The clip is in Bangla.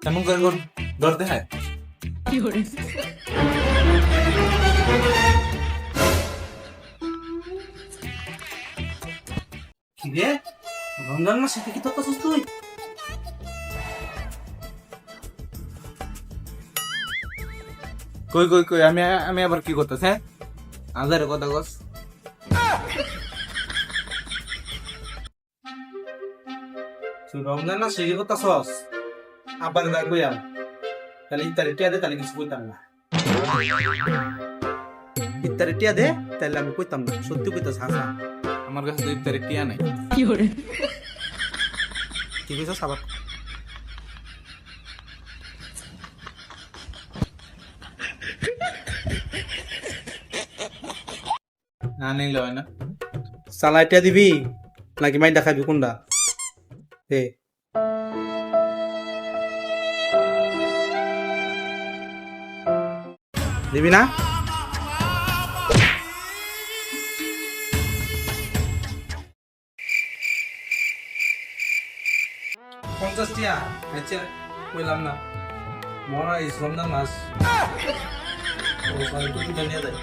কেমন করে ঘর দেখায়? কি রে, রমজান মাসে কি করতেছিস তুই? কই কই কই আমি আমি আবার কি করতেছ? হ্যাঁ, আজারে কথা কস। তুই রমজান মাসে কি করতেছস? আবার দা কইয়াম, তাহলে ইত্যাদি টিয়া দে, তাহলে কিছু কইতাম না। ইত্যাদি টিয়া দে, তাহলে আমি কইতাম না, সত্যি কইতাছ হাসা। আমার কাছে তো ইফতারের টিয়া নাই। কি কইছস আবার? না নিলে হয় না। সালাই টিয়া দিবি নাকি মাই দেখাবি কোনটা? দে। দিবি না? পঞ্চাশ টিয়া আচ্ছা, কইলাম না মরা এই রমজান মাস ও সবাই টুপিটা নিয়ে যায়।